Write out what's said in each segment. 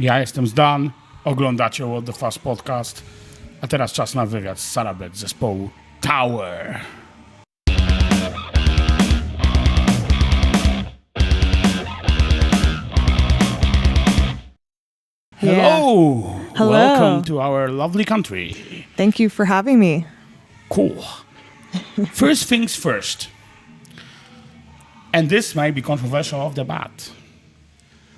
Ja jestem Zdan, oglądacie What the Fuzz Podcast, a teraz czas na wywiad z Sarabeth z zespołu Tower. Hello. Hello. Welcome to our lovely country. Thank you for having me. Cool. First things first. And this might be controversial off the bat.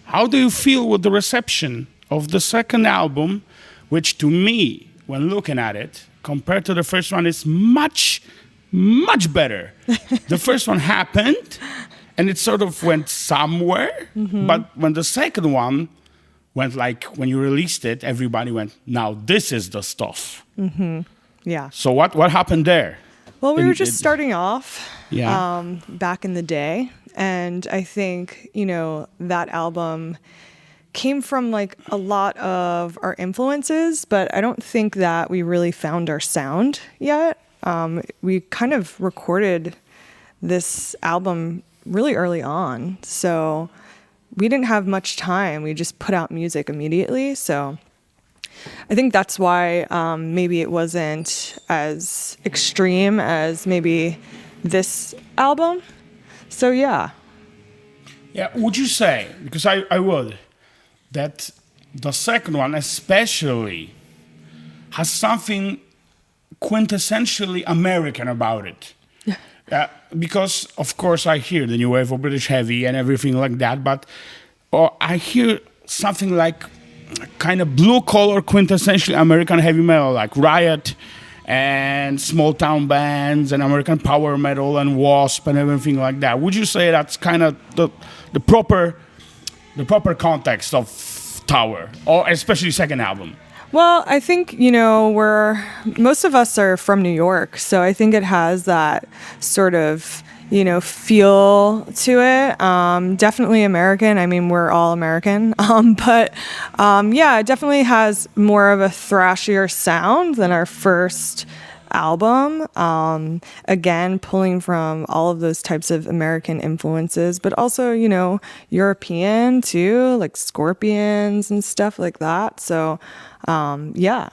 How do you feel with the reception of the second album, which to me, when looking at it, compared to the first one, is much, much better. The first one happened, and it sort of went somewhere, but when the second one went like, when you released it, everybody went, now this is the stuff. Yeah. So what happened there? Well, we were just starting off Yeah. back in the day. And I think, that album came from like a lot of our influences, but I don't think that we really found our sound yet. We kind of recorded this album really early on. So we didn't have much time. We just put out music immediately. So I think that's why maybe it wasn't as extreme as maybe this album. So yeah. Yeah, would you say, because I would, that the second one especially has something quintessentially American about it? Because, of course, I hear the new wave of British heavy and everything like that, but I hear something like kind of blue-collar quintessentially American heavy metal, like Riot and small town bands and American power metal and Wasp and everything like that. Would you say that's kind of the proper context of Tower, or especially second album? Well, I think, most of us are from New York, so I think it has that sort of, feel to it. Definitely American. I mean, we're all American. But it definitely has more of a thrashier sound than our first album. Again, pulling from all of those types of American influences, but also, European too, like Scorpions and stuff like that. So, yeah.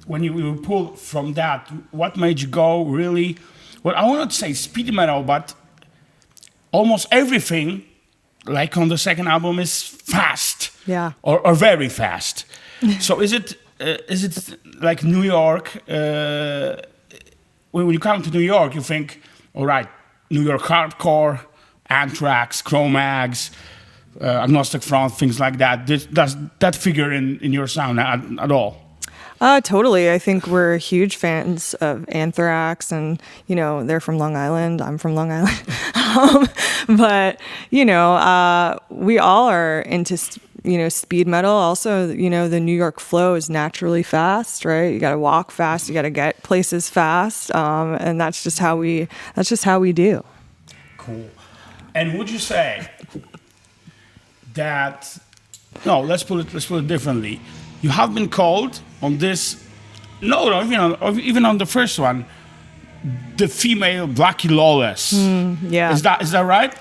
When you pulled from that, what made you go really, well, I won't say speed metal, but almost everything, like on the second album, is fast. Yeah. Or very fast. So is it like New York? When you come to New York, you think, all right, New York hardcore, Anthrax, Cro-Mags, Agnostic Front, things like that. Does that figure in your sound at all? Totally. I think we're huge fans of Anthrax, and they're from Long Island. I'm from Long Island. But we all are into speed metal. Also, the New York flow is naturally fast, right? You got to walk fast, you got to get places fast, and that's just how we do. Cool. And would you say that? No, let's put it differently. You have been called on this, even on the first one, the female Blackie Lawless. Yeah. Is that right?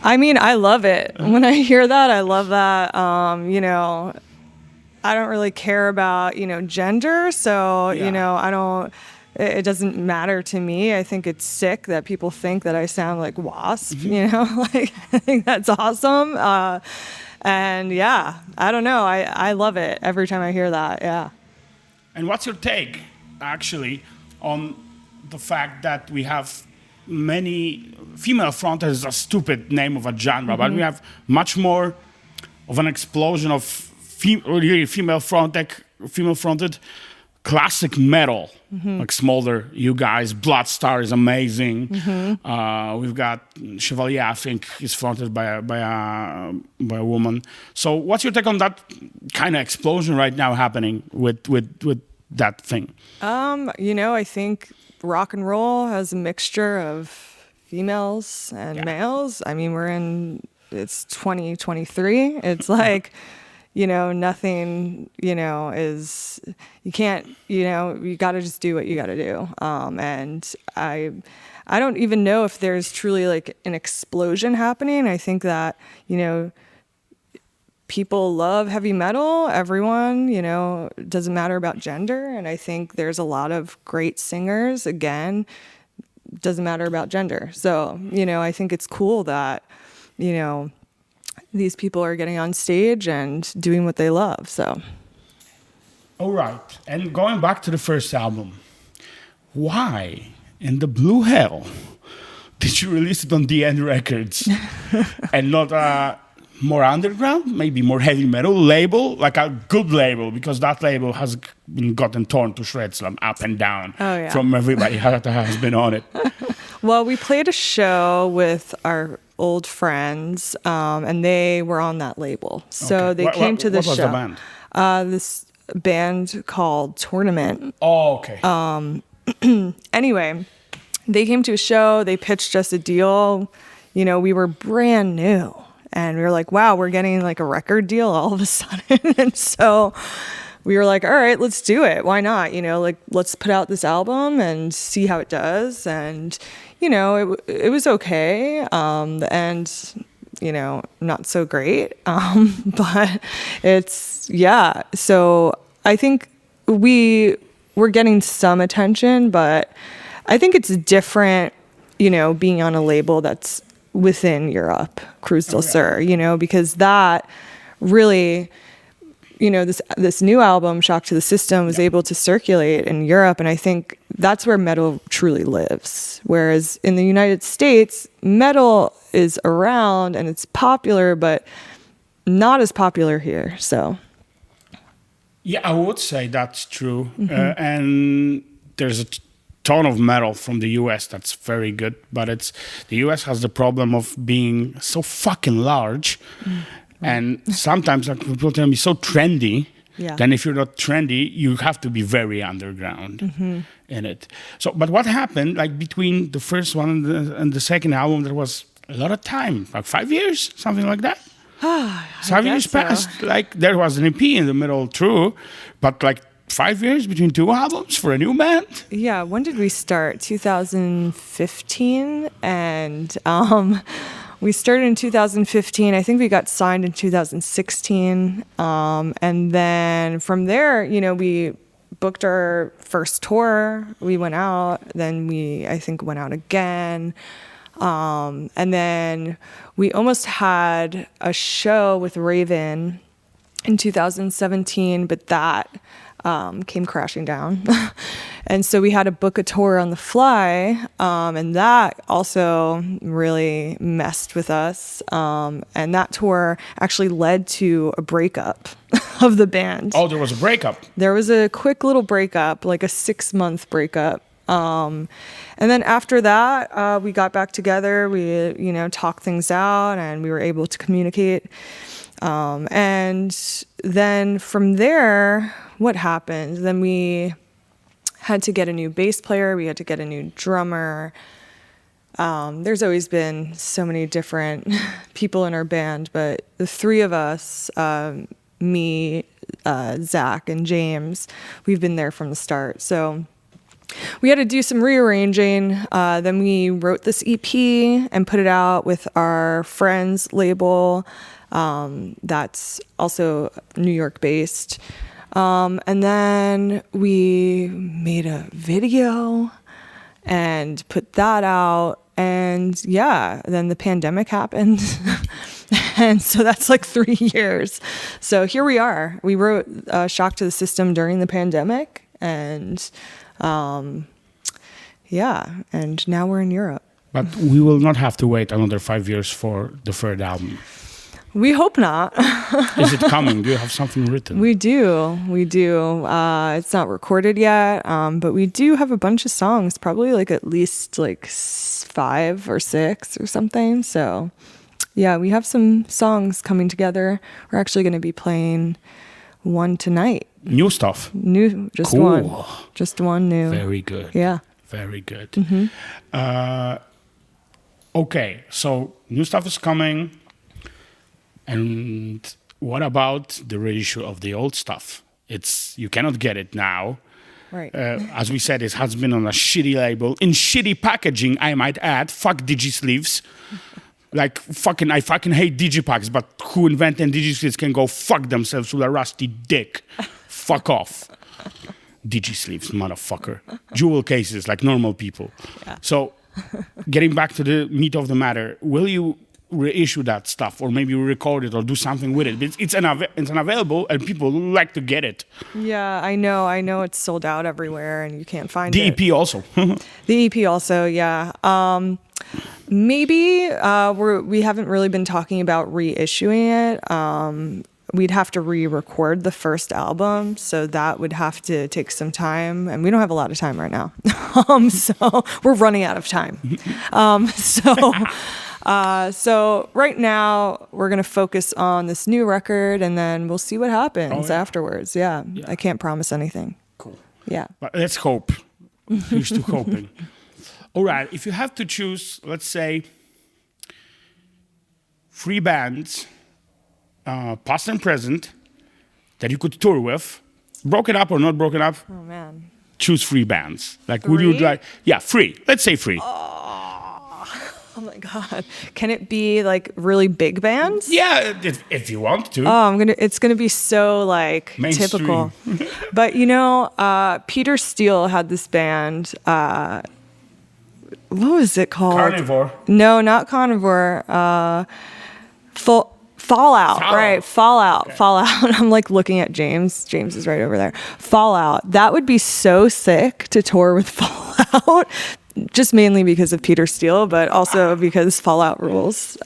I mean, I love it. When I hear that, I love that. I don't really care about, gender. So, I don't, it doesn't matter to me. I think it's sick that people think that I sound like Wasp, I think that's awesome. And yeah, I don't know. I love it every time I hear that. Yeah. And what's your take, actually, on the fact that we have many female fronted is a stupid name of a genre, but we have much more of an explosion of female fronted classic metal, like Smolder, you guys, Bloodstar is amazing. We've got Chevalier, I think, is fronted by a woman. So, what's your take on that kind of explosion right now happening with that thing? I think rock and roll has a mixture of females and males. I mean, it's 2023. It's like, nothing, is, you can't, you got to just do what you got to do. And I don't even know if there's truly like an explosion happening. I think that, people love heavy metal, everyone, it doesn't matter about gender. And I think there's a lot of great singers, again, doesn't matter about gender. So, I think it's cool that, these people are getting on stage and doing what they love. So. All right. And going back to the first album, why in the blue hell did you release it on DN Records and not more underground, maybe more heavy metal label, like a good label, because that label has been gotten torn to shreds up and down from everybody that has been on it? Well, we played a show with our old friends, and they were on that label. So they came to the show. What was the band? This band called Tournament. Oh, okay. Anyway, they came to a show. They pitched us a deal. We were brand new. And we were like, wow, we're getting like a record deal all of a sudden. And so we were like, all right, let's do it. Why not? Let's put out this album and see how it does. And, it was okay. And, not so great. But it's, yeah. So I think we were getting some attention, but I think it's different, being on a label that's within Europe, Cruz del Sur, because that really, this new album, Shock to the System, was able to circulate in Europe. And I think that's where metal truly lives. Whereas in the United States, metal is around and it's popular, but not as popular here. So. Yeah, I would say that's true. And there's a ton of metal from the US that's very good, but the US has the problem of being so fucking large, and sometimes people tell me so trendy. Yeah. Then if you're not trendy, you have to be very underground in it. So, but what happened, like between the first one and the second album, there was a lot of time, like 5 years, something like that. 5 years passed. Like there was an EP in the middle, true, but like 5 years between two albums for a new band? Yeah, when did we start? 2015, and we started in 2015. I think we got signed in 2016, and then from there, we booked our first tour. We went out, then I think went out again, and then we almost had a show with Raven in 2017, but that came crashing down. And so we had to book a tour on the fly, and that also really messed with us. And that tour actually led to a breakup of the band. Oh, there was a breakup. There was a quick little breakup, like a 6-month breakup. And then after that, we got back together, we, talked things out, and we were able to communicate. And then from there, what happened? Then we had to get a new bass player. We had to get a new drummer. There's always been so many different people in our band, but the three of us, me, Zach, and James, we've been there from the start. So we had to do some rearranging. Then we wrote this EP and put it out with our friend's label. That's also New York based. And then we made a video and put that out. And then the pandemic happened. And so that's like 3 years. So here we are. We wrote Shock to the System during the pandemic. And and now we're in Europe. But we will not have to wait another 5 years for the third album. We hope not. Is it coming? Do you have something written? We do. It's not recorded yet, but we do have a bunch of songs, probably like at least like 5 or 6 or something. So yeah, we have some songs coming together. We're actually going to be playing one tonight. New stuff? Just cool. one. Just one new. Very good. Yeah. Very good. Okay, so new stuff is coming. And what about the reissue of the old stuff? You cannot get it now. Right. As we said, it has been on a shitty label, in shitty packaging, I might add. Fuck Digi-sleeves. Like, I fucking hate Digipacks, but who invented Digi-sleeves can go fuck themselves with a rusty dick. Fuck off. Digi-sleeves, motherfucker. Jewel cases, like normal people. Yeah. So, getting back to the meat of the matter, will you reissue that stuff, or maybe record it, or do something with it? It's unavailable, and people like to get it. Yeah, I know it's sold out everywhere, and you can't find The it. EP also. The EP also, yeah. Maybe we haven't really been talking about reissuing it. We'd have to re-record the first album, so that would have to take some time, and we don't have a lot of time right now. So we're running out of time. So right now we're gonna focus on this new record, and then we'll see what happens afterwards. Yeah, I can't promise anything. Cool. Yeah. But let's hope. Here's to hoping. All right, if you have to choose, let's say, 3 bands, past and present, that you could tour with, broken up or not broken up, Oh man. choose 3 bands. Like, would you 3? like? Yeah, 3. Let's say 3. Oh my God. Can it be like really big bands? Yeah, if you want to. It's gonna be so like Mainstream. typical. But Peter Steele had this band, what was it called? Carnivore. No, not Carnivore. Fallout, right? Fallout. Okay. Fallout. I'm like looking at James. James is right over there. Fallout. That would be so sick to tour with Fallout. Just mainly because of Peter Steele, but also because Fallout rules.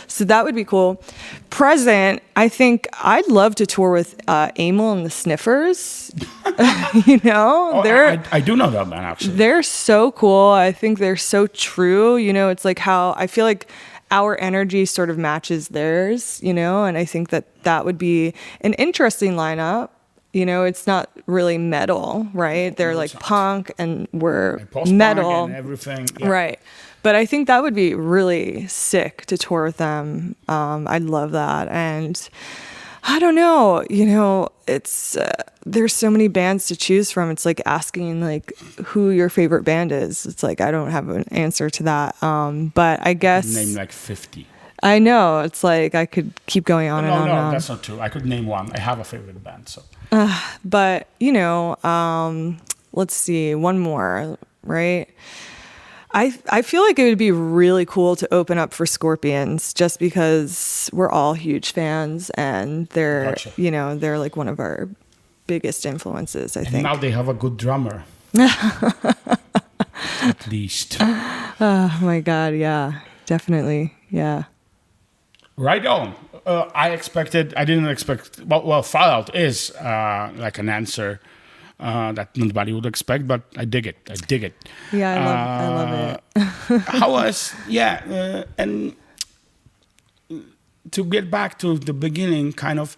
So that would be cool. Present, I think I'd love to tour with Amyl and the Sniffers. I do know that band, actually. They're so cool. I think they're so true. It's like how I feel like our energy sort of matches theirs, and I think that would be an interesting lineup. It's not really metal, right? They're like punk and we're metal. And everything. Yeah. Right. But I think that would be really sick to tour with them. I'd love that. And I don't know, it's there's so many bands to choose from. It's like asking like who your favorite band is. It's like I don't have an answer to that. But I guess Name like 50. I know. It's like I could keep going on and on. No, that's not true. I could name one. I have a favorite band, so. But let's see, one more, right? I feel like it would be really cool to open up for Scorpions, just because we're all huge fans, and they're Gotcha. They're like one of our biggest influences, I And think. now they have a good drummer. At least. Oh my God, yeah, definitely, yeah. Right on. I didn't expect, well, Fallout is like an answer that nobody would expect, but I dig it. Yeah, I love it. How was, and to get back to the beginning, kind of,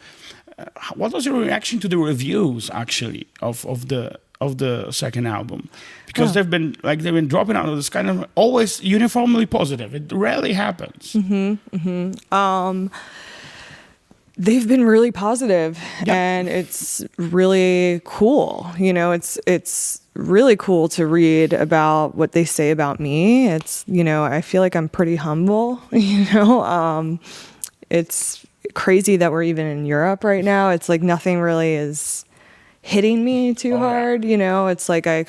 what was your reaction to the reviews, actually, of the second album? Because they've been dropping out of this kind of always uniformly positive. It rarely happens. They've been really positive, and it's really cool. It's really cool to read about what they say about me. It's, I feel like I'm pretty humble, it's crazy that we're even in Europe right now. It's like nothing really is hitting me too hard. It's like I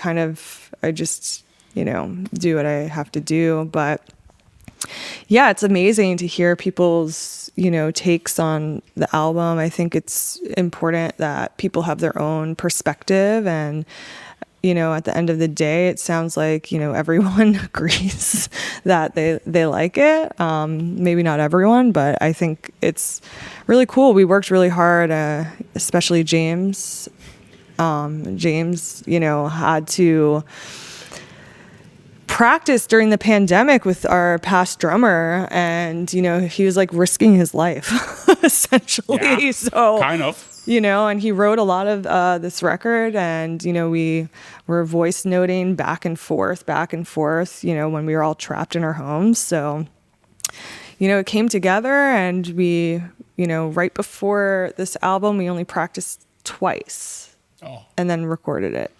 just, do what I have to do. But yeah, it's amazing to hear people's, takes on the album. I think it's important that people have their own perspective, and, at the end of the day, it sounds like, everyone agrees that they like it. Maybe not everyone, but I think it's really cool. We worked really hard, especially James. James, had to practice during the pandemic with our past drummer, and he was like risking his life essentially. So kind of, and he wrote a lot of this record, and we were voice noting back and forth when we were all trapped in our homes. So it came together, and we right before this album we only practiced twice and then recorded it.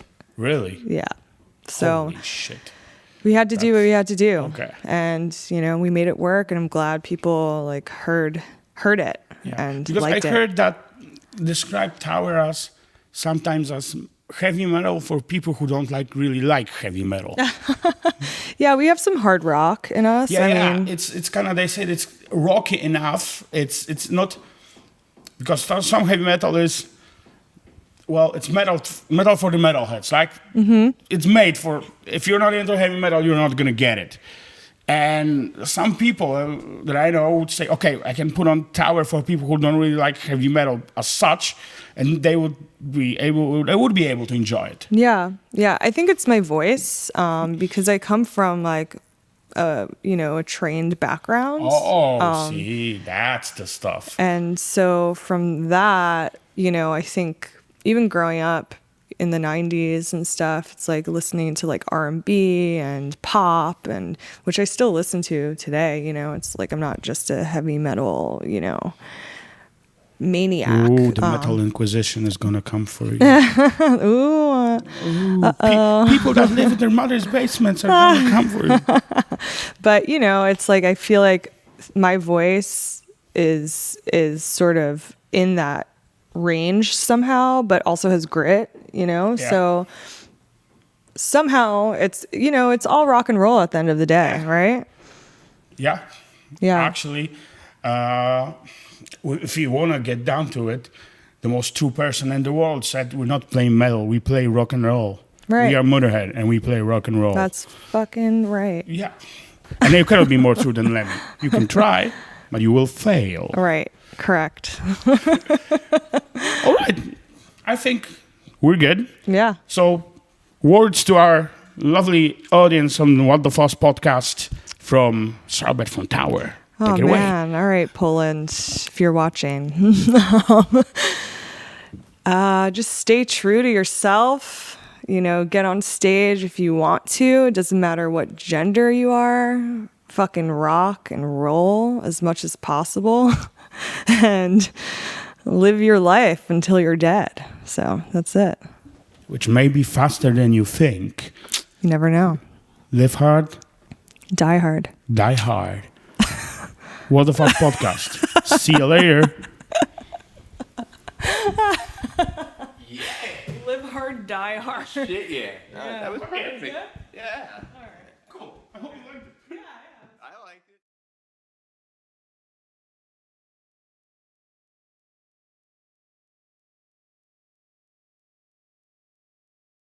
Yeah. So Holy shit. we had to do what we had to do. Okay. And, we made it work, and I'm glad people like heard it and because liked I it. heard that describe Tower as sometimes as heavy metal for people who don't really like heavy metal. Yeah, we have some hard rock in us. I mean, it's kind of, they said it's rocky enough. It's not, because some heavy metal is, well, it's metal for the metalheads. Like it's made for, if you're not into heavy metal, you're not gonna get it. And some people that I know would say, okay, I can put on Tower for people who don't really like heavy metal as such, and they would be able to enjoy it. Yeah. I think it's my voice, because I come from like, a trained background. See, that's the stuff. And so from that, I think even growing up in the 90s and stuff, it's like listening to like R&B and pop, and which I still listen to today. It's like I'm not just a heavy metal, maniac. Ooh, the metal inquisition is gonna come for you. Ooh. People that live in their mother's basements are gonna come for you. But it's like I feel like my voice is sort of in that range somehow, but also has grit, so somehow it's it's all rock and roll at the end of the day, right? Yeah. Actually, if you want to get down to it, the most true person in the world said, we're not playing metal, we play rock and roll. Right. We are Motorhead and we play rock and roll. That's fucking right. Yeah. And you cannot be more true than Lemmy. You can try, but you will fail. Right. Correct. All right. I think we're good. Yeah. So, words to our lovely audience on the What the Fuzz podcast from Sarabeth from Tower. Take it away. Man. All right, Poland, if you're watching. Just stay true to yourself. Get on stage if you want to. It doesn't matter what gender you are. Fucking rock and roll as much as possible. And live your life until you're dead. So that's it. Which may be faster than you think. You never know. Live hard. Die hard. Die hard. What the Fuck podcast. See you later. Live hard, die hard. Shit, yeah. That was perfect. Yeah.